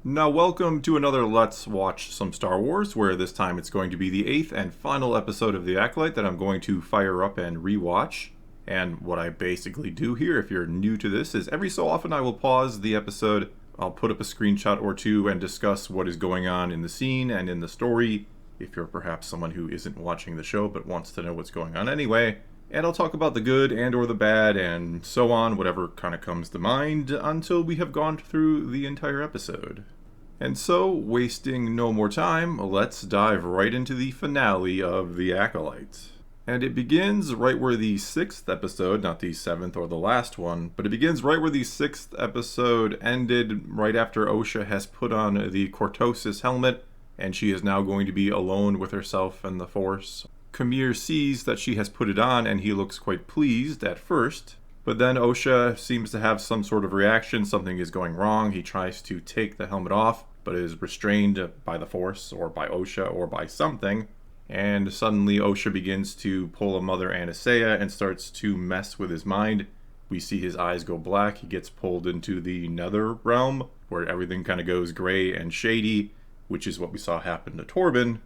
Now, welcome to another Let's Watch Some Star Wars, where this time it's going to be the 8th and final episode of The Acolyte that I'm going to fire up and rewatch. And what I basically do here, if you're new to this, is every so often I will pause the episode, I'll put up a screenshot or two and discuss what is going on in the scene and in the story, if you're perhaps someone who isn't watching the show but wants to know what's going on anyway. And I'll talk about the good and or the bad and so on, whatever kind of comes to mind, until we have gone through the entire episode. And so, wasting no more time, let's dive right into the finale of The Acolyte. And it begins right where the 6th episode, not the 7th or the last one, but it begins right where the 6th episode ended, right after Osha has put on the Cortosis helmet, and she is now going to be alone with herself and the Force. Kamir sees that she has put it on, and he looks quite pleased at first. But then Osha seems to have some sort of reaction, something is going wrong. He tries to take the helmet off, but is restrained by the Force, or by Osha, or by something. And suddenly Osha begins to pull a Mother Anastasia and starts to mess with his mind. We see his eyes go black, he gets pulled into the nether realm, where everything kind of goes gray and shady, which is what we saw happen to Torben.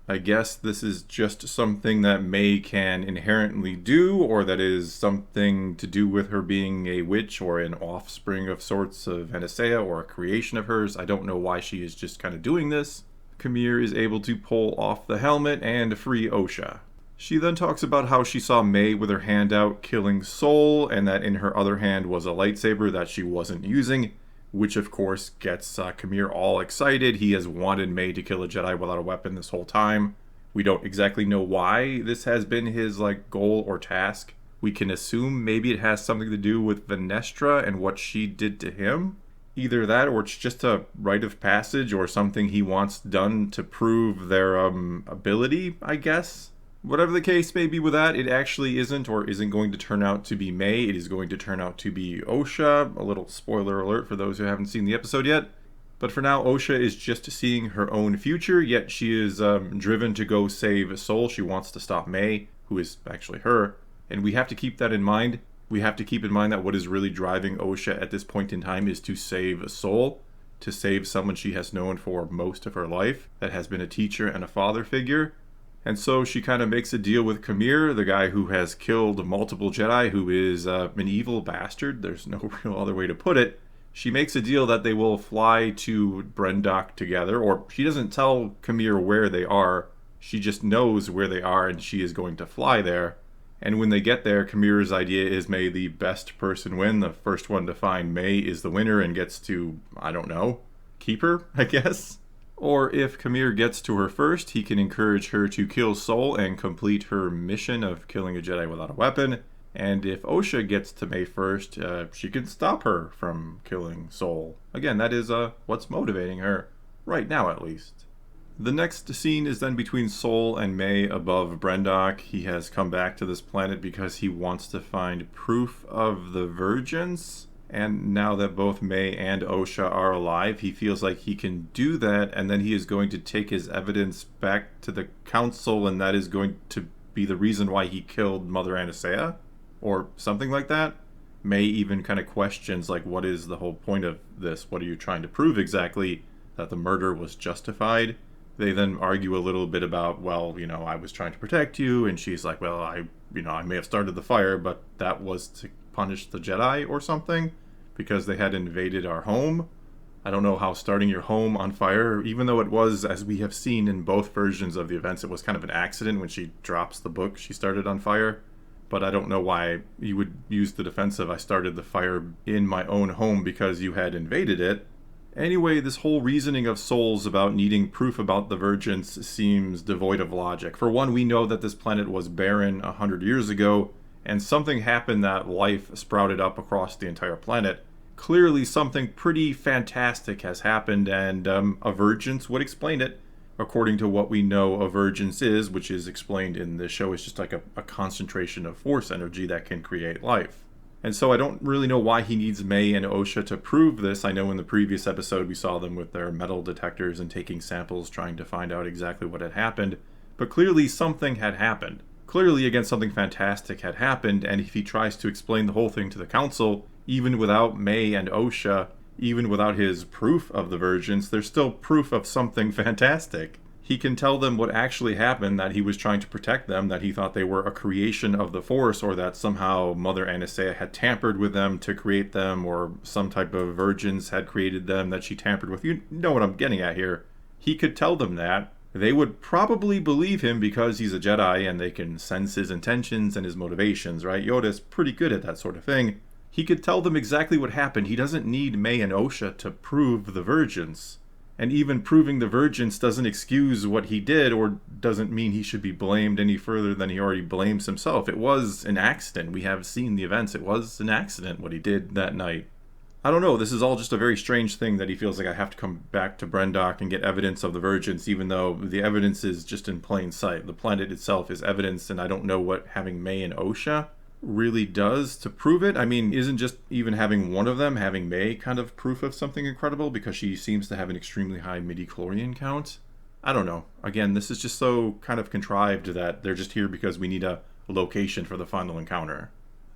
I guess this is just something that May can inherently do, or that is something to do with her being a witch or an offspring of sorts of Anastasia or a creation of hers. I don't know why she is just kind of doing this. Kamir is able to pull off the helmet and free Osha. She then talks about how she saw May with her hand out killing Sol, and that in her other hand was a lightsaber that she wasn't using, which of course gets Kamir all excited. He has wanted May to kill a Jedi without a weapon this whole time. We don't exactly know why this has been his goal or task. We can assume maybe it has something to do with Venestra and what she did to him. Either that, or it's just a rite of passage or something he wants done to prove their ability, I guess. Whatever the case may be with that, it actually isn't or isn't going to turn out to be May. It is going to turn out to be Osha. A little spoiler alert for those who haven't seen the episode yet. But for now, Osha is just seeing her own future, yet she is driven to go save Sol. She wants to stop May, who is actually her. And we have to keep that in mind. We have to keep in mind that what is really driving Osha at this point in time is to save Sol, to save someone she has known for most of her life, that has been a teacher and a father figure. And so she kind of makes a deal with Kamir, the guy who has killed multiple Jedi, who is an evil bastard. There's no real other way to put it. She makes a deal that they will fly to Brendok together, or she doesn't tell Kamir where they are. She just knows where they are, and she is going to fly there. And when they get there, Kamir's idea is may the best person win. The first one to find May is the winner and gets to, I don't know, keep her, I guess? Or if Kamir gets to her first, he can encourage her to kill Sol and complete her mission of killing a Jedi without a weapon. And if Osha gets to May first, she can stop her from killing Sol. Again, that is what's motivating her, right now at least. The next scene is then between Sol and May above Brendok. He has come back to this planet because he wants to find proof of the Virgins. And now that both May and Osha are alive, he feels like he can do that, and then he is going to take his evidence back to the council, and that is going to be the reason why he killed Mother Anastasia, or something like that. May even kind of questions, what is the whole point of this? What are you trying to prove exactly? That the murder was justified? They then argue a little bit about, I was trying to protect you, and she's like, I may have started the fire, but that was to punish the Jedi or something, because they had invaded our home. I don't know how starting your home on fire, even though it was, as we have seen in both versions of the events, it was kind of an accident when she drops the book she started on fire. But I don't know why you would use the defense of I started the fire in my own home because you had invaded it. Anyway, this whole reasoning of Sol's about needing proof about the Virgins seems devoid of logic. For one, we know that this planet was barren 100 years ago, and something happened that life sprouted up across the entire planet. Clearly something pretty fantastic has happened, and a Virgins would explain it. According to what we know a Virgins is, which is explained in the show, is just like a concentration of force energy that can create life. And so I don't really know why he needs May and Osha to prove this. I know in the previous episode we saw them with their metal detectors and taking samples trying to find out exactly what had happened. But clearly something had happened. Clearly, again, something fantastic had happened, and if he tries to explain the whole thing to the council, even without May and Osha, Even without his proof of the virgins, there's still proof of something fantastic. He can tell them what actually happened, that he was trying to protect them, that he thought they were a creation of the Force, or that somehow Mother Anastasia had tampered with them to create them, or some type of virgins had created them that she tampered with. You know what I'm getting at here. He could tell them that. They would probably believe him because he's a Jedi and they can sense his intentions and his motivations, right? Yoda's pretty good at that sort of thing. He could tell them exactly what happened. He doesn't need May and Osha to prove the virgins. And even proving the virgins doesn't excuse what he did, or doesn't mean he should be blamed any further than he already blames himself. It was an accident. We have seen the events. It was an accident what he did that night. I don't know, this is all just a very strange thing that he feels like I have to come back to Brendok and get evidence of the virgins, even though the evidence is just in plain sight. The planet itself is evidence, and I don't know what having May and Osha really does to prove it. I mean, isn't just even having one of them, having May, kind of proof of something incredible, because she seems to have an extremely high midi-chlorian count? I don't know. Again, this is just so kind of contrived that they're just here because we need a location for the final encounter.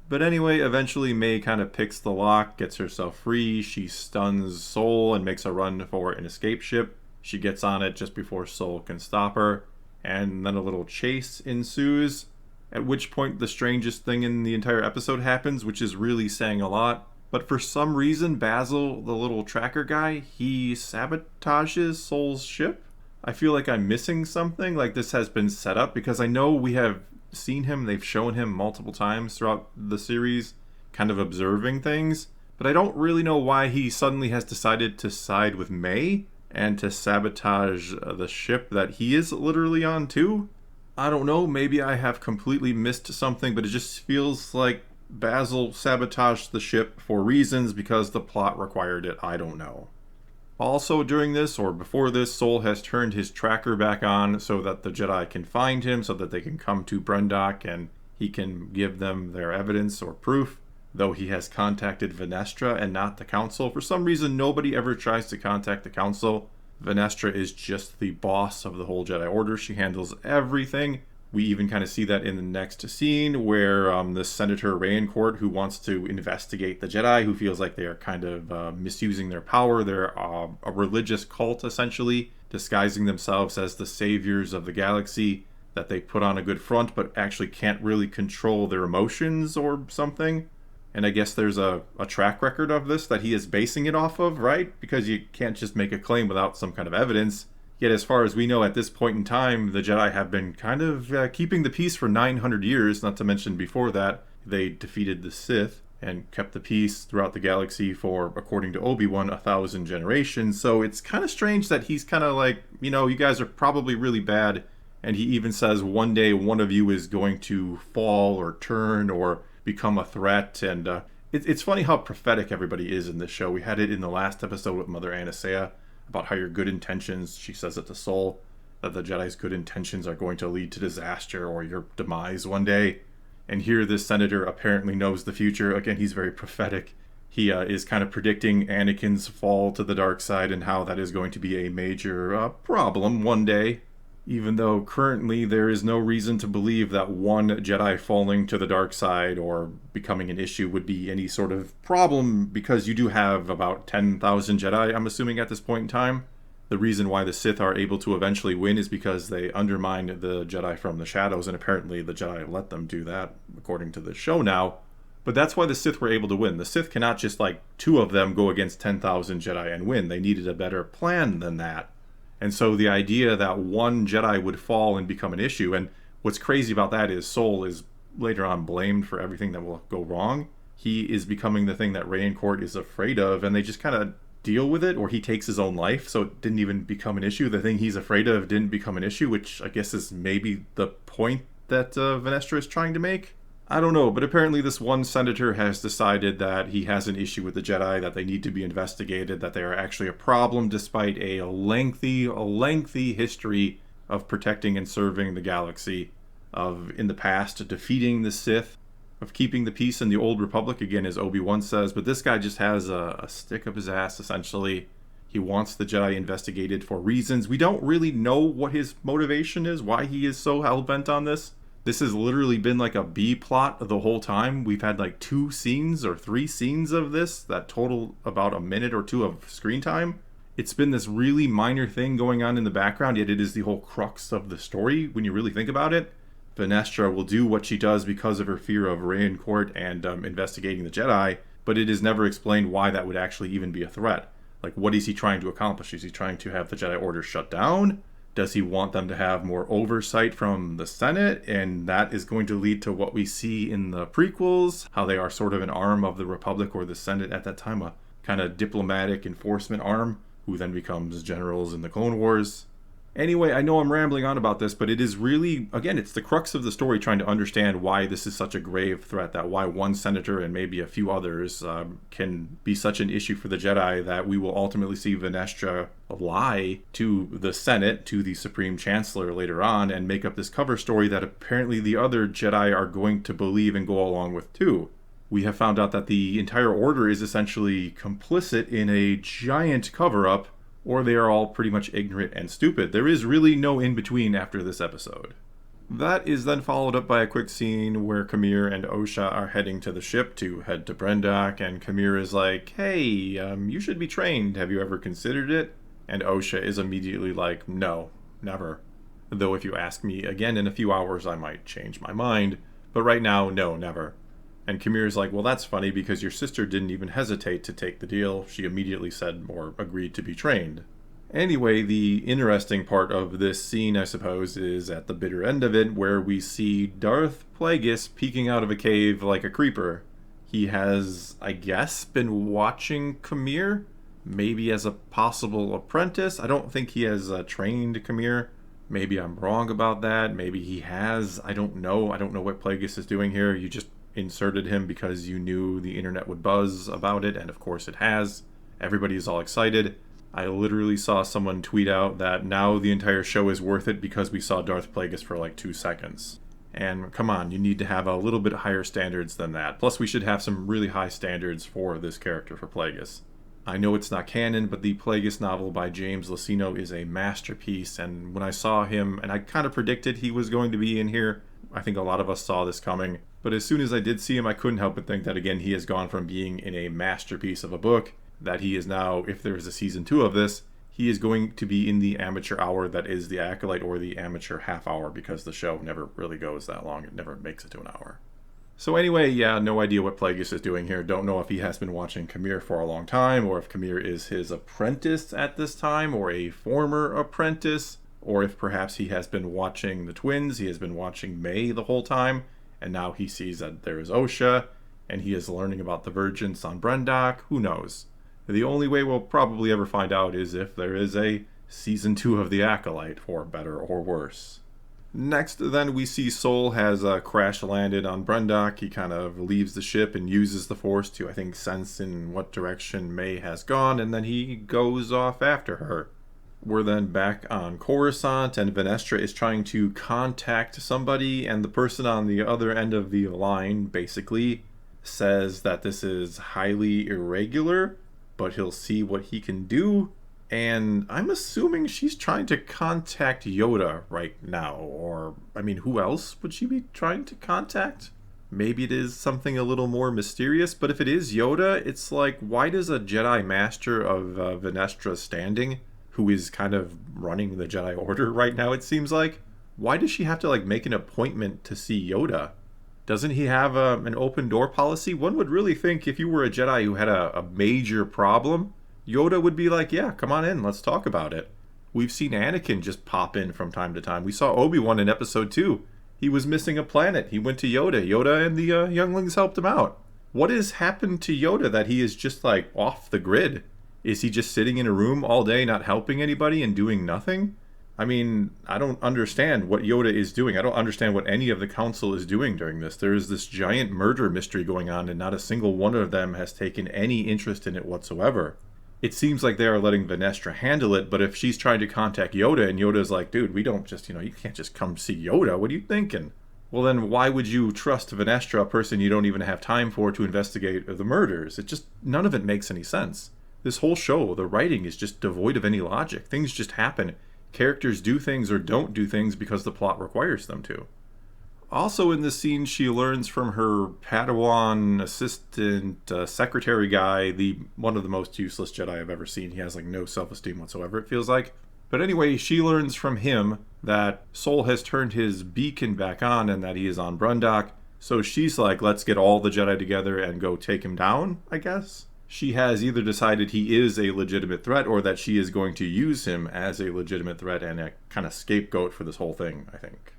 But anyway, eventually May kind of picks the lock, gets herself free. She stuns Sol and makes a run for an escape ship. She gets on it just before Sol can stop her, and then a little chase ensues, at which point the strangest thing in the entire episode happens, which is really saying a lot. But for some reason, Basil, the little tracker guy, he sabotages Sol's ship. I feel like I'm missing something, like this has been set up, because I know we have seen him, they've shown him multiple times throughout the series, kind of observing things, but I don't really know why he suddenly has decided to side with May and to sabotage the ship that he is literally on too. I don't know, maybe I have completely missed something, but it just feels like Basil sabotaged the ship for reasons because the plot required it. I don't know. Also during this, or before this, Sol has turned his tracker back on so that the Jedi can find him, so that they can come to Brendok and he can give them their evidence or proof, though he has contacted Venestra and not the Council. For some reason, nobody ever tries to contact the Council. Venestra is just the boss of the whole Jedi Order. She handles everything. We even kind of see that in the next scene where the Senator Rayencourt, who wants to investigate the Jedi, who feels like they are kind of misusing their power. They're a religious cult, essentially, disguising themselves as the saviors of the galaxy, that they put on a good front, but actually can't really control their emotions or something. And I guess there's a track record of this that he is basing it off of, right? Because you can't just make a claim without some kind of evidence. Yet as far as we know at this point in time, the Jedi have been kind of keeping the peace for 900 years, not to mention before that, they defeated the Sith and kept the peace throughout the galaxy for, according to Obi-Wan, 1,000 generations. So it's kind of strange that he's kind of like, you guys are probably really bad, and he even says one day one of you is going to fall or turn or become a threat. And it's funny how prophetic everybody is in this show. We had it in the last episode with Mother Anastasia, about how your good intentions, she says it to Sol, that the Jedi's good intentions are going to lead to disaster or your demise one day. And here this senator apparently knows the future. Again, he's very prophetic. He is kind of predicting Anakin's fall to the dark side and how that is going to be a major problem one day. Even though currently there is no reason to believe that one Jedi falling to the dark side or becoming an issue would be any sort of problem, because you do have about 10,000 Jedi, I'm assuming, at this point in time. The reason why the Sith are able to eventually win is because they undermined the Jedi from the shadows, and apparently the Jedi let them do that, according to the show now. But that's why the Sith were able to win. The Sith cannot just, two of them go against 10,000 Jedi and win. They needed a better plan than that. And so the idea that one Jedi would fall and become an issue, and what's crazy about that is Sol is later on blamed for everything that will go wrong. He is becoming the thing that Rayencourt is afraid of, and they just kind of deal with it, or he takes his own life, so it didn't even become an issue. The thing he's afraid of didn't become an issue, which I guess is maybe the point that Venestra is trying to make. I don't know, but apparently this one senator has decided that he has an issue with the Jedi, that they need to be investigated, that they are actually a problem despite a lengthy history of protecting and serving the galaxy, of in the past defeating the Sith, of keeping the peace in the Old Republic, again, as Obi-Wan says. But this guy just has a stick up his ass, essentially. He wants the Jedi investigated for reasons. We don't really know what his motivation is, why he is so hell-bent on this. This has literally been like a B plot the whole time. We've had like 2 scenes or 3 scenes of this that total about a minute or 2 of screen time. It's been this really minor thing going on in the background, yet it is the whole crux of the story when you really think about it. Venestra will do what she does because of her fear of Rain Court and investigating the Jedi, but it is never explained why that would actually even be a threat. Like, what is he trying to accomplish? Is he trying to have the Jedi Order shut down? Does he want them to have more oversight from the Senate? And that is going to lead to what we see in the prequels, how they are sort of an arm of the Republic or the Senate at that time, a kind of diplomatic enforcement arm, who then becomes generals in the Clone Wars. Anyway, I know I'm rambling on about this, but it is really, again, it's the crux of the story, trying to understand why this is such a grave threat, that why one senator and maybe a few others can be such an issue for the Jedi, that we will ultimately see Venestra lie to the Senate, to the Supreme Chancellor later on, and make up this cover story that apparently the other Jedi are going to believe and go along with too. We have found out that the entire Order is essentially complicit in a giant cover-up, or they are all pretty much ignorant and stupid. There is really no in-between after this episode. That is then followed up by a quick scene where Kamir and Osha are heading to the ship to head to Brendak, and Kamir is like, hey, you should be trained. Have you ever considered it? And Osha is immediately like, no, never. Though if you ask me again in a few hours, I might change my mind. But right now, no, never. And Kamir's like, well, that's funny because your sister didn't even hesitate to take the deal. She immediately said or agreed to be trained. Anyway, the interesting part of this scene, I suppose, is at the bitter end of it, where we see Darth Plagueis peeking out of a cave like a creeper. He has, I guess, been watching Kamir, maybe as a possible apprentice. I don't think he has trained Kamir. Maybe I'm wrong about that. Maybe he has. I don't know. I don't know what Plagueis is doing here. You just inserted him because you knew the internet would buzz about it, and of course it has. Everybody is all excited. I literally saw someone tweet out that now the entire show is worth it because we saw Darth Plagueis for like 2 seconds. And come on, you need to have a little bit higher standards than that. Plus we should have some really high standards for this character, for Plagueis. I know it's not canon, but the Plagueis novel by James Luceno is a masterpiece, and when I saw him, and I kind of predicted he was going to be in here, I think a lot of us saw this coming. But as soon as I did see him, I couldn't help but think that, again, he has gone from being in a masterpiece of a book, that he is now, if there is a season 2 of this, he is going to be in the amateur hour that is the Acolyte, or the amateur half hour, because the show never really goes that long. It never makes it to an hour. So anyway, yeah, no idea what Plagueis is doing here. Don't know if he has been watching Kamir for a long time, or if Kamir is his apprentice at this time, or a former apprentice, or if perhaps he has been watching the twins, he has been watching May the whole time, and now he sees that there is Osha, and he is learning about the Virgins on Brendak. Who knows? The only way we'll probably ever find out is if there is a season 2 of The Acolyte, for better or worse. Next, then, we see Sol has crash landed on Brendak. He kind of leaves the ship and uses the Force to, I think, sense in what direction May has gone, and then he goes off after her. We're then back on Coruscant, and Venestra is trying to contact somebody, and the person on the other end of the line basically says that this is highly irregular, but he'll see what he can do. And I'm assuming she's trying to contact Yoda right now, or, I mean, who else would she be trying to contact? Maybe it is something a little more mysterious, but if it is Yoda, it's like, why does a Jedi Master of Venestra's standing, who is kind of running the Jedi Order right now, it seems like, why does she have to, like, make an appointment to see Yoda? Doesn't he have an open door policy? One would really think if you were a Jedi who had a major problem, Yoda would be like, yeah, come on in, let's talk about it. We've seen Anakin just pop in from time to time. We saw Obi-Wan in episode 2. He was missing a planet. He went to Yoda. Yoda and the younglings helped him out. What has happened to Yoda that he is just, like, off the grid? Is he just sitting in a room all day not helping anybody and doing nothing? I mean, I don't understand what Yoda is doing. I don't understand what any of the council is doing during this. There is this giant murder mystery going on, and not a single one of them has taken any interest in it whatsoever. It seems like they are letting Venestra handle it, but if she's trying to contact Yoda, and Yoda's like, dude, we don't just, you can't just come see Yoda. What are you thinking? Well, then why would you trust Venestra, a person you don't even have time for to investigate the murders? None of it makes any sense. This whole show, the writing is just devoid of any logic. Things just happen. Characters do things or don't do things because the plot requires them to. Also in this scene, she learns from her Padawan assistant secretary guy, one of the most useless Jedi I've ever seen. He has like no self-esteem whatsoever, it feels like. But anyway, she learns from him that Sol has turned his beacon back on and that he is on Brundock. So she's like, let's get all the Jedi together and go take him down, I guess. She has either decided he is a legitimate threat or that she is going to use him as a legitimate threat and a kind of scapegoat for this whole thing, I think.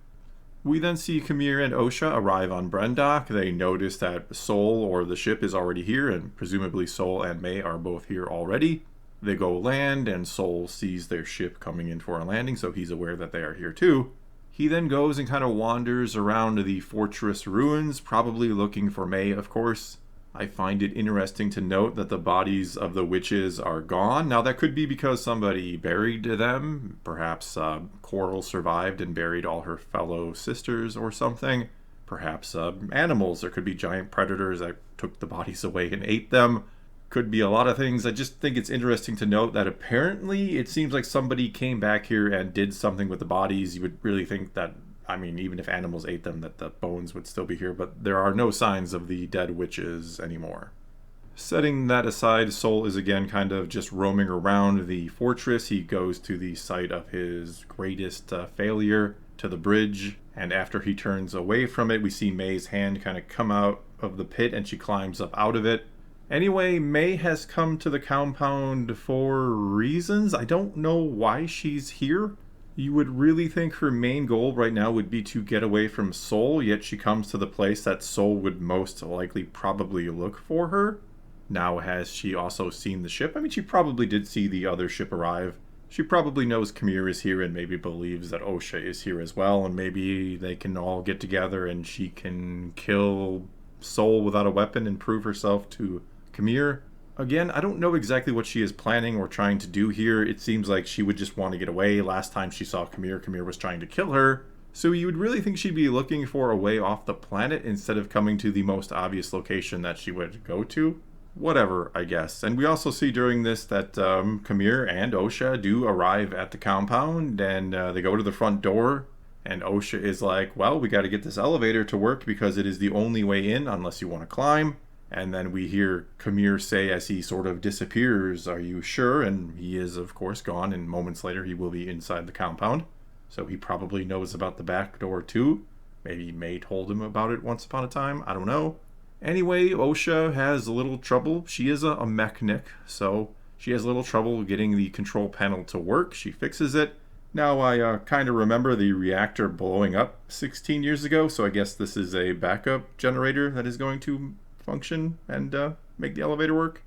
We then see Kamir and Osha arrive on Brundock. They notice that Sol, or the ship, is already here, and presumably Sol and May are both here already. They go land, and Sol sees their ship coming in for a landing, so he's aware that they are here too. He then goes and kind of wanders around the fortress ruins, probably looking for May, of course. I find it interesting to note that the bodies of the witches are gone. Now, that could be because somebody buried them. Perhaps Coral survived and buried all her fellow sisters or something. Perhaps animals. There could be giant predators that took the bodies away and ate them. Could be a lot of things. I just think it's interesting to note that apparently it seems like somebody came back here and did something with the bodies. You would really think that, I mean, even if animals ate them, that the bones would still be here, but there are no signs of the dead witches anymore. Setting that aside, Sol is again kind of just roaming around the fortress. He goes to the site of his greatest failure, to the bridge, and after he turns away from it, we see May's hand kind of come out of the pit and she climbs up out of it. Anyway, May has come to the compound for reasons. I don't know why she's here. You would really think her main goal right now would be to get away from Sol, yet she comes to the place that Sol would most likely probably look for her. Now, has she also seen the ship? I mean, she probably did see the other ship arrive. She probably knows Kamir is here and maybe believes that Osha is here as well, and maybe they can all get together and she can kill Sol without a weapon and prove herself to Kamir. Again, I don't know exactly what she is planning or trying to do here. It seems like she would just want to get away. Last time she saw Kamir was trying to kill her. So you would really think she'd be looking for a way off the planet instead of coming to the most obvious location that she would go to. Whatever, I guess. And we also see during this that Kamir and Osha do arrive at the compound, and they go to the front door. And Osha is like, well, we got to get this elevator to work because it is the only way in unless you want to climb. And then we hear Kamir say as he sort of disappears, "Are you sure?" And he is, of course, gone, and moments later he will be inside the compound. So he probably knows about the back door too. Maybe May told him about it once upon a time. I don't know. Anyway, Osha has a little trouble. She is a mechanic, so she has a little trouble getting the control panel to work. She fixes it. Now, I kind of remember the reactor blowing up 16 years ago, so I guess this is a backup generator that is going to function and make the elevator work.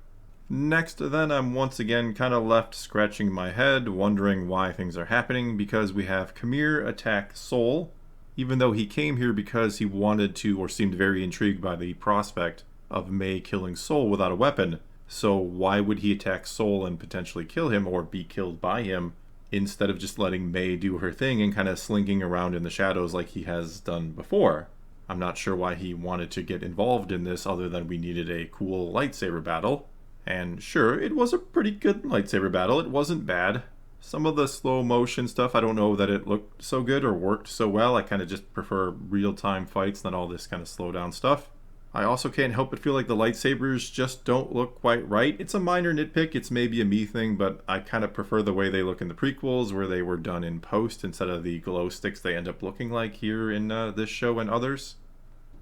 Next, then, I'm once again kind of left scratching my head, wondering why things are happening, because we have Kamir attack Sol, even though he came here because he wanted to, or seemed very intrigued by the prospect of May killing Sol without a weapon. So why would he attack Sol and potentially kill him, or be killed by him, instead of just letting May do her thing and kind of slinking around in the shadows like he has done before? I'm not sure why he wanted to get involved in this other than we needed a cool lightsaber battle. And sure, it was a pretty good lightsaber battle. It wasn't bad. Some of the slow motion stuff, I don't know that it looked so good or worked so well. I kind of just prefer real-time fights than all this kind of slow down stuff. I also can't help but feel like the lightsabers just don't look quite right. It's a minor nitpick, it's maybe a me thing, but I kind of prefer the way they look in the prequels, where they were done in post instead of the glow sticks they end up looking like here in this show and others.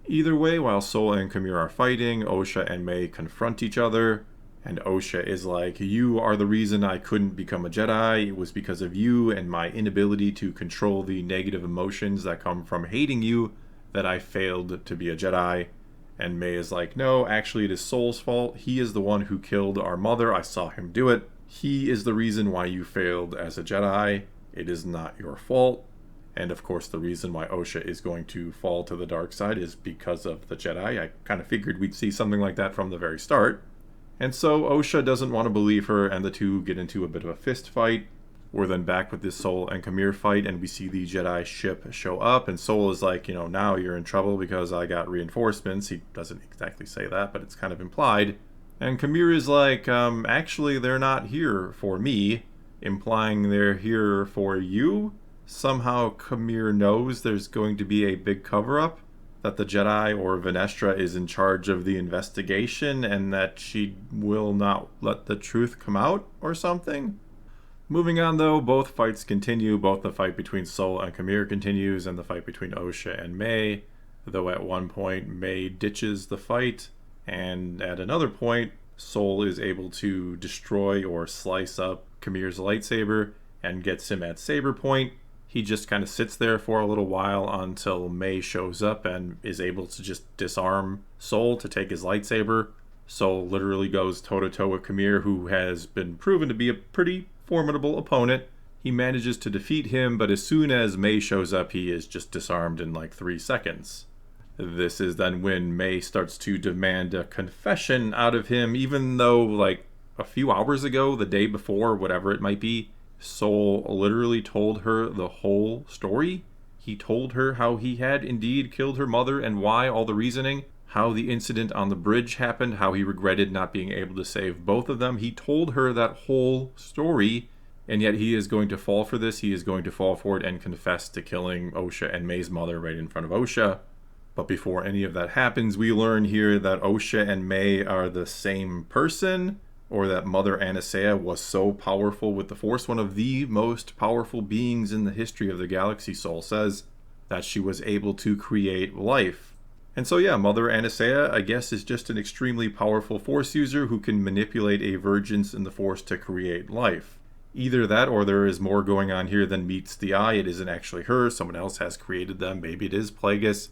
Either way, while Sol and Kamir are fighting, Osha and May confront each other, and Osha is like, "You are the reason I couldn't become a Jedi. It was because of you and my inability to control the negative emotions that come from hating you that I failed to be a Jedi." And May is like, "No, actually it is Sol's fault. He is the one who killed our mother. I saw him do it. He is the reason why you failed as a Jedi. It is not your fault." And of course the reason why Osha is going to fall to the dark side is because of the Jedi. I kind of figured we'd see something like that from the very start. And so Osha doesn't want to believe her, and the two get into a bit of a fist fight. We're then back with this Sol and Kamir fight, and we see the Jedi ship show up, and Sol is like, now you're in trouble because I got reinforcements. He doesn't exactly say that, but it's kind of implied. And Kamir is like, actually they're not here for me, implying they're here for you. Somehow Kamir knows there's going to be a big cover-up, that the Jedi or Vanestra is in charge of the investigation and that she will not let the truth come out or something. Moving on though, both fights continue. Both the fight between Sol and Kamir continues and the fight between Osha and May, though at one point May ditches the fight and at another point Sol is able to destroy or slice up Kamir's lightsaber and gets him at saber point. He just kind of sits there for a little while until May shows up and is able to just disarm Sol to take his lightsaber. Sol literally goes toe-to-toe with Kamir, who has been proven to be a pretty formidable opponent. He manages to defeat him, but as soon as May shows up, he is just disarmed in like 3 seconds. This is then when May starts to demand a confession out of him, even though like a few hours ago, the day before, whatever it might be, Sol literally told her the whole story. He told her how he had indeed killed her mother and why, all the reasoning, how the incident on the bridge happened, how he regretted not being able to save both of them. He told her that whole story, and yet he is going to fall for this. He is going to fall for it and confess to killing Osha and May's mother right in front of Osha. But before any of that happens, we learn here that Osha and May are the same person, or that Mother Anastasia was so powerful with the Force, one of the most powerful beings in the history of the galaxy, Sol says, that she was able to create life. And so yeah, Mother Anastasia, I guess, is just an extremely powerful Force user who can manipulate a vergence in the Force to create life. Either that, or there is more going on here than meets the eye. It isn't actually her, someone else has created them, maybe it is Plagueis.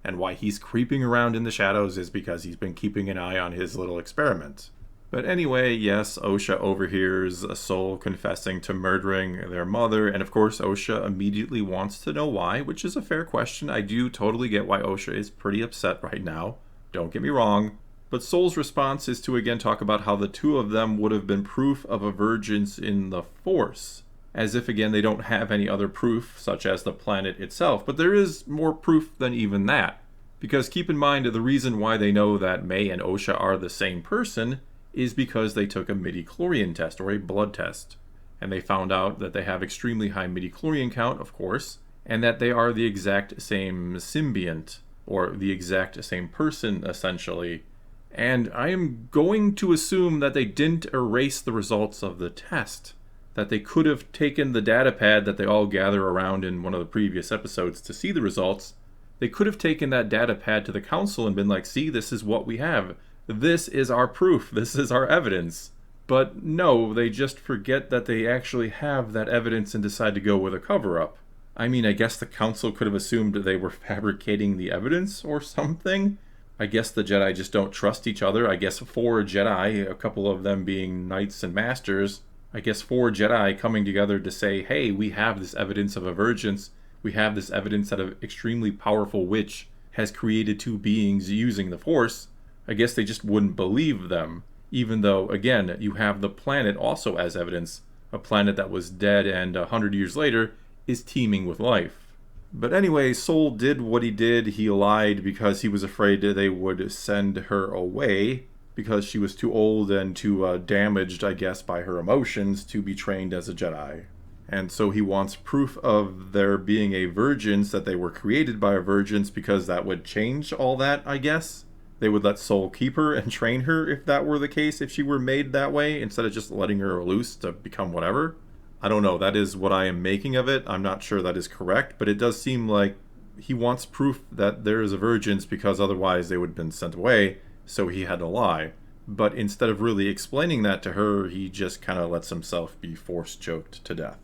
And why he's creeping around in the shadows is because he's been keeping an eye on his little experiment. But anyway, yes, Osha overhears Sol confessing to murdering their mother, and of course Osha immediately wants to know why, which is a fair question. I do totally get why Osha is pretty upset right now, don't get me wrong. But Sol's response is to again talk about how the two of them would have been proof of a vergence in the Force. As if again they don't have any other proof, such as the planet itself, but there is more proof than even that. Because keep in mind, the reason why they know that May and Osha are the same person is because they took a midichlorian test, or a blood test. And they found out that they have extremely high midichlorian count, of course, and that they are the exact same symbiont, or the exact same person, essentially. And I am going to assume that they didn't erase the results of the test. That they could have taken the data pad that they all gather around in one of the previous episodes to see the results. They could have taken that data pad to the council and been like, see, this is what we have. This is our proof. This is our evidence. But no, they just forget that they actually have that evidence and decide to go with a cover-up. I mean, I guess the council could have assumed they were fabricating the evidence or something. I guess the Jedi just don't trust each other. I guess 4 Jedi, a couple of them being knights and masters, I guess 4 Jedi coming together to say, hey, we have this evidence of a vergence. We have this evidence that an extremely powerful witch has created 2 beings using the Force. I guess they just wouldn't believe them, even though, again, you have the planet also as evidence, a planet that was dead and 100 years later is teeming with life. But anyway, Sol did what he did. He lied because he was afraid that they would send her away because she was too old and too damaged, I guess, by her emotions to be trained as a Jedi. And so he wants proof of there being a vergence, that they were created by a vergence, because that would change all that, I guess. They would let Sol keep her and train her if that were the case, if she were made that way, instead of just letting her loose to become whatever. I don't know, that is what I am making of it. I'm not sure that is correct, but it does seem like he wants proof that there is a vergence because otherwise they would have been sent away, so he had to lie. But instead of really explaining that to her, he just kind of lets himself be force choked to death.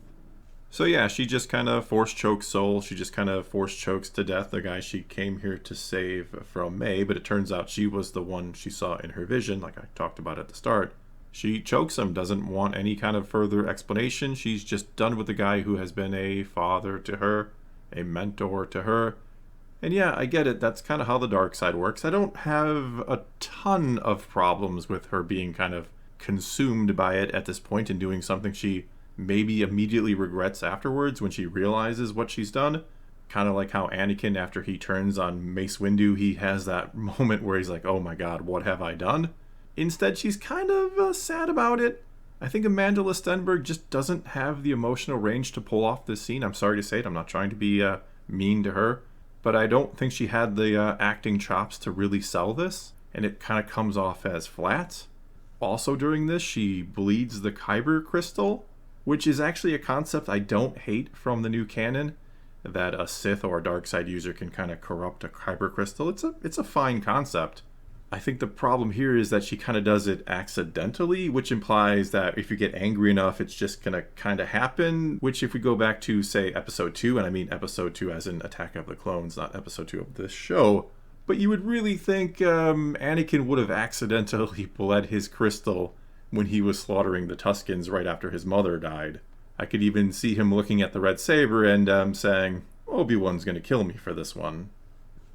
So yeah, she just kind of force chokes Sol. She just kind of force chokes to death the guy she came here to save from May, but it turns out she was the one she saw in her vision, like I talked about at the start. She chokes him, doesn't want any kind of further explanation. She's just done with the guy who has been a father to her, a mentor to her. And yeah, I get it. That's kind of how the dark side works. I don't have a ton of problems with her being kind of consumed by it at this point and doing something she maybe immediately regrets afterwards when she realizes what she's done. Kind of like how Anakin, after he turns on Mace Windu, he has that moment where he's like, oh my god, what have I done? Instead, she's kind of sad about it. I think Amanda Stenberg just doesn't have the emotional range to pull off this scene. I'm sorry to say it. I'm not trying to be mean to her, but I don't think she had the acting chops to really sell this, and it kind of comes off as flat. Also during this, she bleeds the Kyber crystal, which is actually a concept I don't hate from the new canon, that a Sith or a dark side user can kind of corrupt a Kyber crystal. It's a fine concept. I think the problem here is that she kind of does it accidentally, which implies that if you get angry enough, it's just going to kind of happen, which if we go back to, say, episode 2, and I mean episode 2 as in Attack of the Clones, not episode 2 of this show, but you would really think Anakin would have accidentally bled his crystal when he was slaughtering the Tuskens right after his mother died. I could even see him looking at the red saber and saying, Obi-Wan's going to kill me for this one.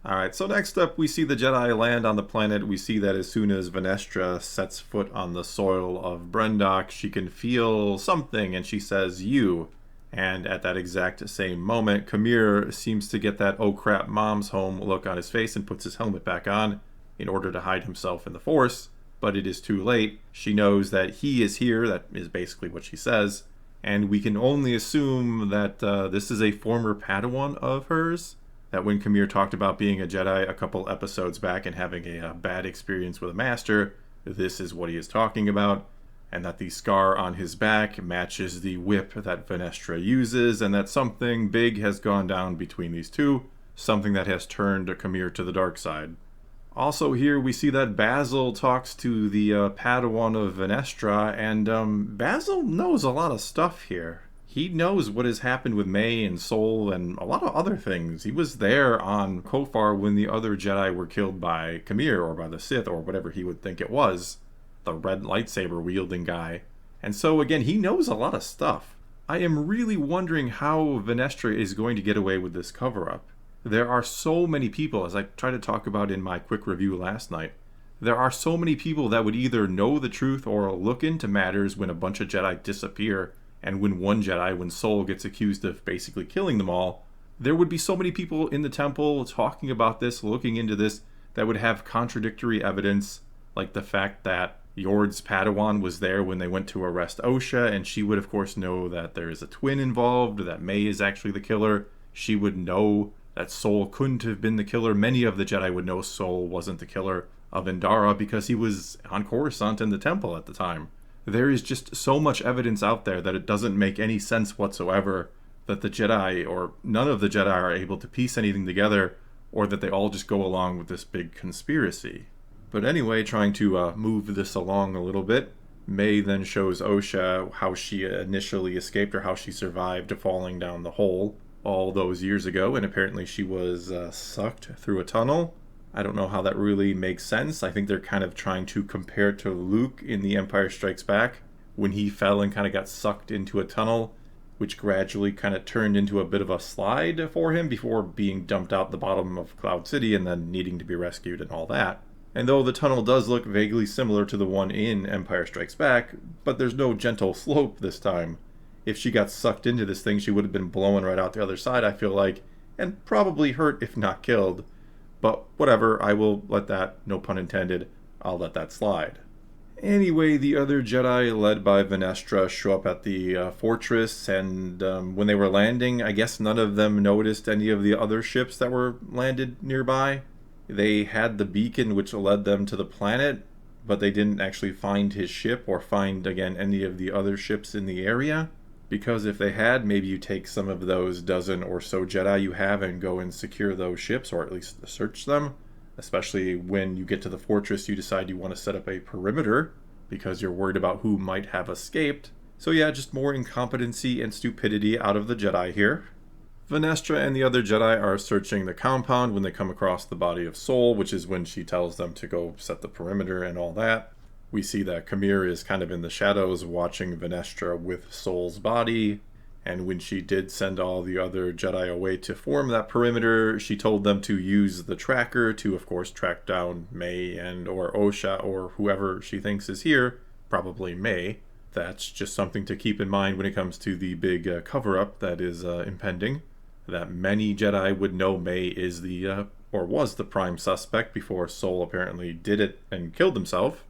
Alright, so next up we see the Jedi land on the planet. We see that as soon as Venestra sets foot on the soil of Brendok, she can feel something, and she says, you. And at that exact same moment, Kamir seems to get that oh crap mom's home look on his face and puts his helmet back on in order to hide himself in the Force. But it is too late. She knows that he is here, that is basically what she says. And we can only assume that this is a former Padawan of hers. That when Kamir talked about being a Jedi a couple episodes back and having a bad experience with a master, this is what he is talking about, and that the scar on his back matches the whip that Venestra uses, and that something big has gone down between these two, something that has turned Kamir to the dark side. Also here we see that Basil talks to the Padawan of Venestra, and Basil knows a lot of stuff here. He knows what has happened with May and Sol and a lot of other things. He was there on Kofar when the other Jedi were killed by Kamir or by the Sith or whatever he would think it was. The red lightsaber wielding guy. And so again, he knows a lot of stuff. I am really wondering how Venestra is going to get away with this cover-up. There are so many people, as I tried to talk about in my quick review last night, there are so many people that would either know the truth or look into matters when a bunch of Jedi disappear. And when one Jedi, when Sol gets accused of basically killing them all, there would be so many people in the temple talking about this, looking into this, that would have contradictory evidence, like the fact that Yord's Padawan was there when they went to arrest Osha, and she would of course know that there is a twin involved, that May is actually the killer. She would know that Sol couldn't have been the killer. Many of the Jedi would know Sol wasn't the killer of Endara because he was on Coruscant in the temple at the time. There is just so much evidence out there that it doesn't make any sense whatsoever that the Jedi, or none of the Jedi, are able to piece anything together, or that they all just go along with this big conspiracy. But anyway, trying to move this along a little bit, May then shows Osha how she initially escaped, or how she survived falling down the hole all those years ago, and apparently she was sucked through a tunnel. I don't know how that really makes sense. I think they're kind of trying to compare it to Luke in The Empire Strikes Back, when he fell and kind of got sucked into a tunnel, which gradually kind of turned into a bit of a slide for him before being dumped out the bottom of Cloud City and then needing to be rescued and all that. And though the tunnel does look vaguely similar to the one in Empire Strikes Back, but there's no gentle slope this time. If she got sucked into this thing, she would have been blown right out the other side, I feel like, and probably hurt if not killed. But whatever, I will let that, no pun intended, I'll let that slide. Anyway, the other Jedi, led by Venestra, show up at the fortress, and when they were landing, I guess none of them noticed any of the other ships that were landed nearby. They had the beacon which led them to the planet, but they didn't actually find his ship or find, again, any of the other ships in the area. Because if they had, maybe you take some of those dozen or so Jedi you have and go and secure those ships, or at least search them. Especially when you get to the fortress, you decide you want to set up a perimeter, because you're worried about who might have escaped. So yeah, just more incompetency and stupidity out of the Jedi here. Venestra and the other Jedi are searching the compound when they come across the body of Sol, which is when she tells them to go set the perimeter and all that. We see that Kamir is kind of in the shadows watching Venestra with Sol's body, and when she did send all the other Jedi away to form that perimeter, she told them to use the tracker to, of course, track down May and or Osha or whoever she thinks is here, probably May. That's just something to keep in mind when it comes to the big cover-up that is impending. That many Jedi would know May is or was the prime suspect before Sol apparently did it and killed himself.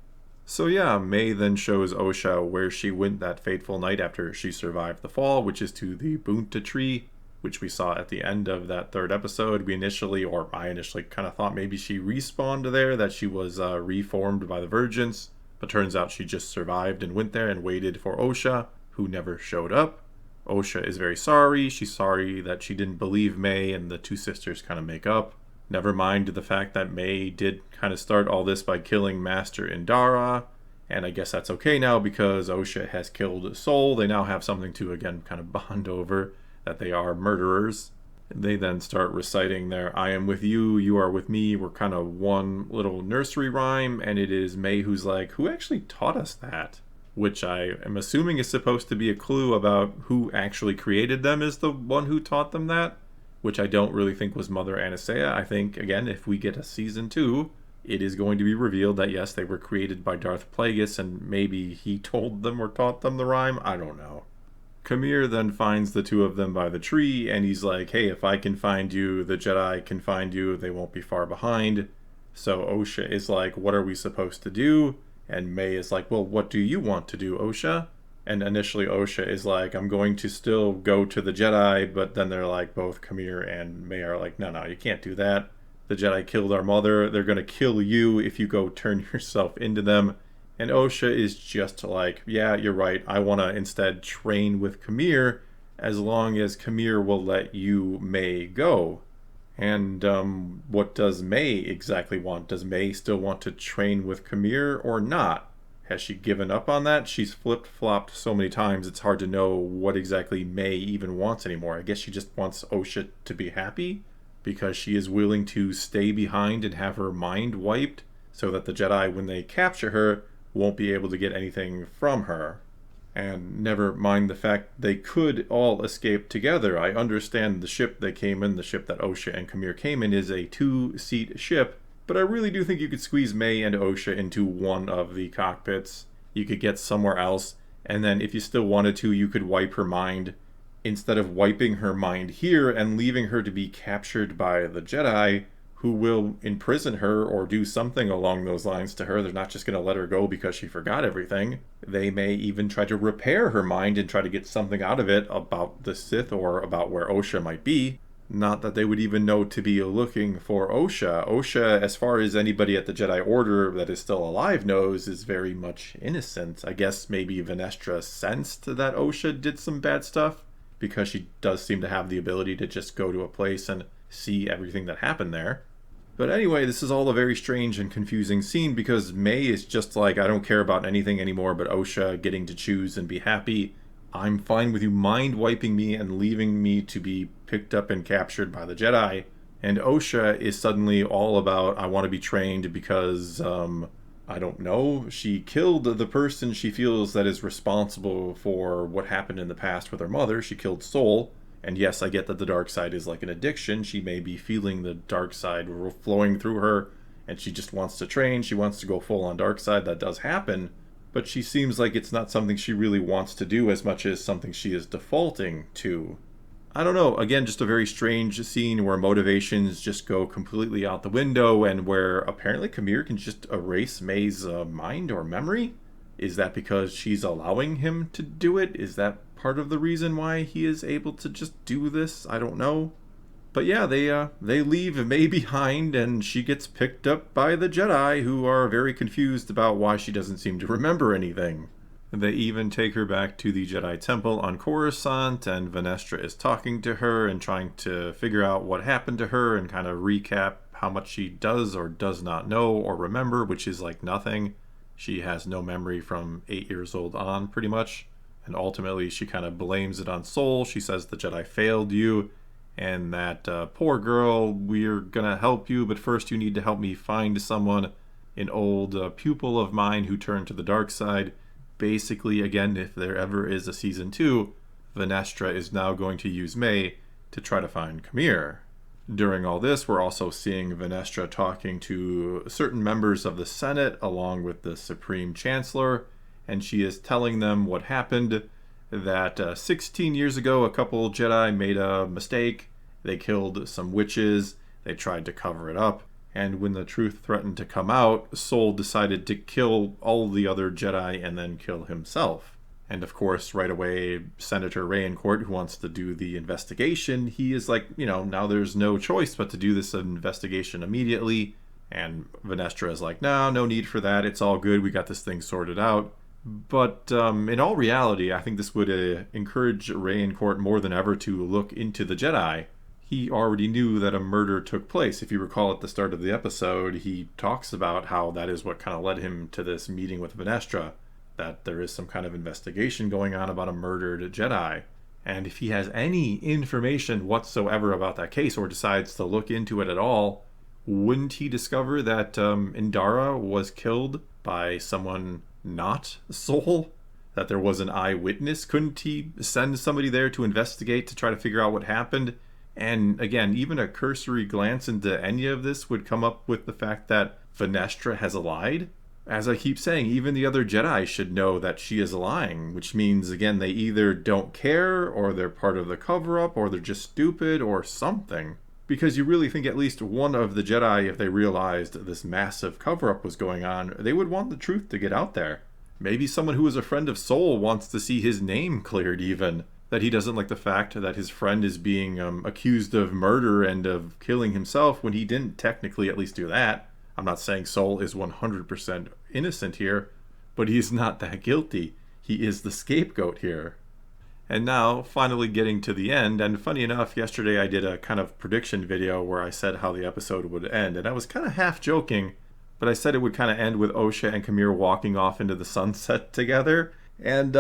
So yeah, May then shows Osha where she went that fateful night after she survived the fall, which is to the Bunta tree, which we saw at the end of that third episode. I initially kind of thought maybe she respawned there, that she was reformed by the Virgins, but turns out she just survived and went there and waited for Osha, who never showed up. Osha is very sorry. She's sorry that she didn't believe May, and the two sisters kind of make up. Never mind the fact that May did kind of start all this by killing Master Indara, and I guess that's okay now because Osha has killed Sol. They now have something to, again, kind of bond over, that they are murderers. They then start reciting their I am with you, you are with me. We're kind of one little nursery rhyme, and it is May who's like, who actually taught us that? Which I am assuming is supposed to be a clue about who actually created them is the one who taught them that, which I don't really think was Mother Anastasia. I think, again, if we get a season 2, it is going to be revealed that, yes, they were created by Darth Plagueis, and maybe he told them or taught them the rhyme. I don't know. Kamir then finds the two of them by the tree, and he's like, hey, if I can find you, the Jedi can find you, they won't be far behind. So Osha is like, what are we supposed to do? And May is like, well, what do you want to do, Osha? And initially Osha is like, I'm going to still go to the Jedi, but then they're like, both Kamir and May are like, no, you can't do that. The Jedi killed our mother. They're going to kill you if you go turn yourself into them. And Osha is just like, yeah, you're right. I want to instead train with Kamir as long as Kamir will let you, May, go. And what does May exactly want? Does May still want to train with Kamir or not? Has she given up on that? She's flip-flopped so many times, it's hard to know what exactly May even wants anymore. I guess she just wants Osha to be happy because she is willing to stay behind and have her mind wiped so that the Jedi, when they capture her, won't be able to get anything from her. And never mind the fact they could all escape together. I understand the ship they came in, the ship that Osha and Kamir came in, is a 2-seat ship, but I really do think you could squeeze May and Osha into one of the cockpits. You could get somewhere else, and then if you still wanted to, you could wipe her mind. Instead of wiping her mind here and leaving her to be captured by the Jedi, who will imprison her or do something along those lines to her. They're not just going to let her go because she forgot everything. They may even try to repair her mind and try to get something out of it about the Sith or about where Osha might be. Not that they would even know to be looking for Osha. Osha, as far as anybody at the Jedi Order that is still alive knows, is very much innocent. I guess maybe Venestra sensed that Osha did some bad stuff, because she does seem to have the ability to just go to a place and see everything that happened there. But anyway, this is all a very strange and confusing scene because May is just like, I don't care about anything anymore but Osha getting to choose and be happy. I'm fine with you mind wiping me and leaving me to be picked up and captured by the Jedi. And Osha is suddenly all about, I want to be trained because, I don't know, she killed the person she feels that is responsible for what happened in the past with her mother. She killed Sol. And yes, I get that the dark side is like an addiction. She may be feeling the dark side flowing through her, and she just wants to train. She wants to go full on dark side. That does happen. But she seems like it's not something she really wants to do as much as something she is defaulting to. I don't know. Again, just a very strange scene where motivations just go completely out the window and where apparently Kamir can just erase May's mind or memory. Is that because she's allowing him to do it? Is that part of the reason why he is able to just do this? I don't know. But yeah, they leave May behind, and she gets picked up by the Jedi, who are very confused about why she doesn't seem to remember anything. They even take her back to the Jedi Temple on Coruscant, and Venestra is talking to her and trying to figure out what happened to her and kind of recap how much she does or does not know or remember, which is like nothing. She has no memory from 8 years old on, pretty much. And ultimately, she kind of blames it on Sol. She says the Jedi failed you, and that, poor girl, we're gonna help you, but first you need to help me find someone, an old pupil of mine who turned to the dark side. Basically, again, if there ever is a season 2, Venestra is now going to use May to try to find Kamir. During all this, we're also seeing Venestra talking to certain members of the Senate along with the Supreme Chancellor, and she is telling them what happened, that 16 years ago a couple Jedi made a mistake. They killed some witches. They tried to cover it up. And when the truth threatened to come out, Sol decided to kill all the other Jedi and then kill himself. And of course, right away, Senator Rayencourt, who wants to do the investigation, he is like, now there's no choice but to do this investigation immediately. And Venestra is like, no need for that. It's all good. We got this thing sorted out. But in all reality, I think this would encourage Rayencourt more than ever to look into the Jedi. He already knew that a murder took place. If you recall at the start of the episode, he talks about how that is what kind of led him to this meeting with Venestra, that there is some kind of investigation going on about a murdered Jedi. And if he has any information whatsoever about that case or decides to look into it at all, wouldn't he discover that Indara was killed by someone not Sol? That there was an eyewitness? Couldn't he send somebody there to investigate, to try to figure out what happened? And again, even a cursory glance into any of this would come up with the fact that Venestra has lied. As I keep saying, even the other Jedi should know that she is lying, which means, again, they either don't care, or they're part of the cover-up, or they're just stupid, or something. Because you really think at least one of the Jedi, if they realized this massive cover-up was going on, they would want the truth to get out there. Maybe someone who is a friend of Sol wants to see his name cleared even. That he doesn't like the fact that his friend is being accused of murder and of killing himself when he didn't technically at least do that. I'm not saying Sol is 100% innocent here, but he's not that guilty. He is the scapegoat here. And now, finally getting to the end, and funny enough, yesterday I did a kind of prediction video where I said how the episode would end, and I was kind of half joking, but I said it would kind of end with Osha and Kamir walking off into the sunset together. And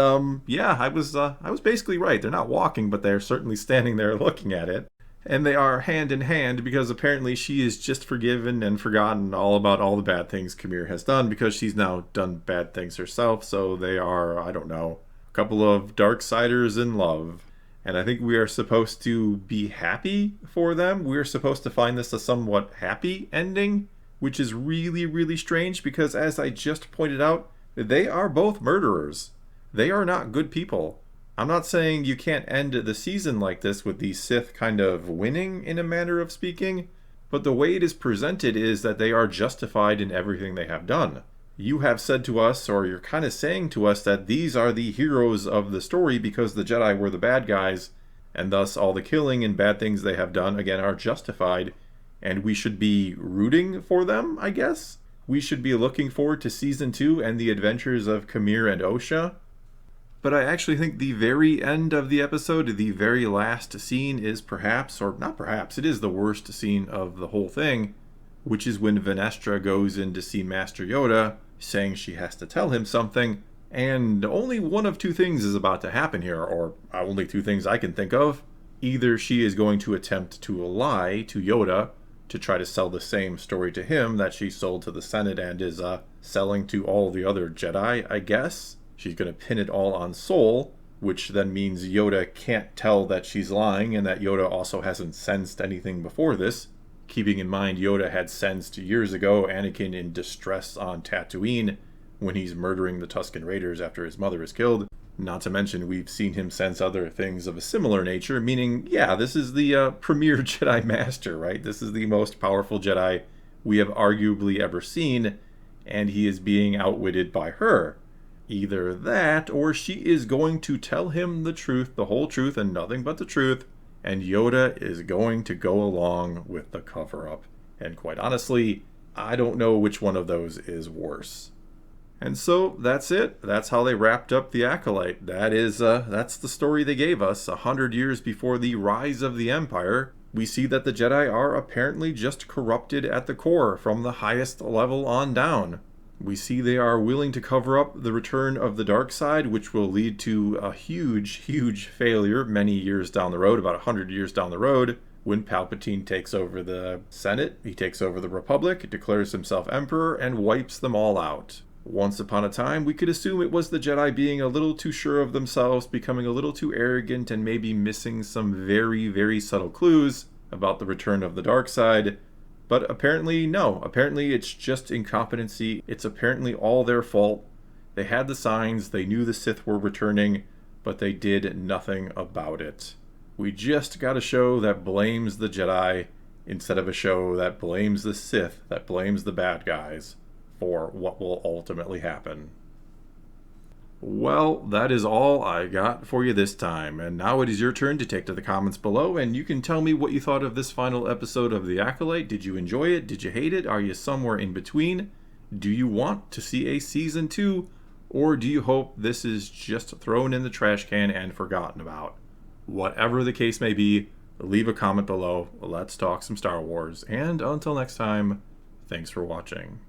yeah, I was basically right. They're not walking, but they're certainly standing there looking at it. And they are hand in hand because apparently she is just forgiven and forgotten all about all the bad things Kamir has done because she's now done bad things herself. So they are, I don't know, a couple of Darksiders in love. And I think we are supposed to be happy for them. We're supposed to find this a somewhat happy ending, which is really, really strange because as I just pointed out, they are both murderers. They are not good people. I'm not saying you can't end the season like this with the Sith kind of winning in a manner of speaking, but the way it is presented is that they are justified in everything they have done. You have said to us, or you're kind of saying to us, that these are the heroes of the story because the Jedi were the bad guys, and thus all the killing and bad things they have done, again, are justified, and we should be rooting for them, I guess? We should be looking forward to Season 2 and the adventures of Kamir and Osha. But I actually think the very end of the episode, the very last scene is perhaps, or not perhaps, it is the worst scene of the whole thing, which is when Venestra goes in to see Master Yoda, saying she has to tell him something, and only one of two things is about to happen here, or only two things I can think of. Either she is going to attempt to lie to Yoda to try to sell the same story to him that she sold to the Senate and is selling to all the other Jedi, I guess. She's going to pin it all on Sol, which then means Yoda can't tell that she's lying and that Yoda also hasn't sensed anything before this. Keeping in mind Yoda had sensed years ago Anakin in distress on Tatooine when he's murdering the Tusken Raiders after his mother is killed. Not to mention we've seen him sense other things of a similar nature, meaning, yeah, this is the premier Jedi Master, right? This is the most powerful Jedi we have arguably ever seen, and he is being outwitted by her. Either that, or she is going to tell him the truth, the whole truth, and nothing but the truth, and Yoda is going to go along with the cover-up. And quite honestly, I don't know which one of those is worse. And so, that's it. That's how they wrapped up the Acolyte. That's the story they gave us. 100 years before the rise of the Empire, we see that the Jedi are apparently just corrupted at the core, from the highest level on down. We see they are willing to cover up the return of the dark side, which will lead to a huge, huge failure many years down the road, about 100 years down the road, when Palpatine takes over the Senate, he takes over the Republic, declares himself Emperor, and wipes them all out. Once upon a time, we could assume it was the Jedi being a little too sure of themselves, becoming a little too arrogant, and maybe missing some very, very subtle clues about the return of the dark side. But apparently, no. Apparently, it's just incompetency. It's apparently all their fault. They had the signs, they knew the Sith were returning, but they did nothing about it. We just got a show that blames the Jedi, instead of a show that blames the Sith, that blames the bad guys for what will ultimately happen. Well, that is all I got for you this time, and now it is your turn to take to the comments below, and you can tell me what you thought of this final episode of The Acolyte. Did you enjoy it? Did you hate it? Are you somewhere in between? Do you want to see a season 2? Or do you hope this is just thrown in the trash can and forgotten about? Whatever the case may be, leave a comment below. Let's talk some Star Wars, and until next time, thanks for watching.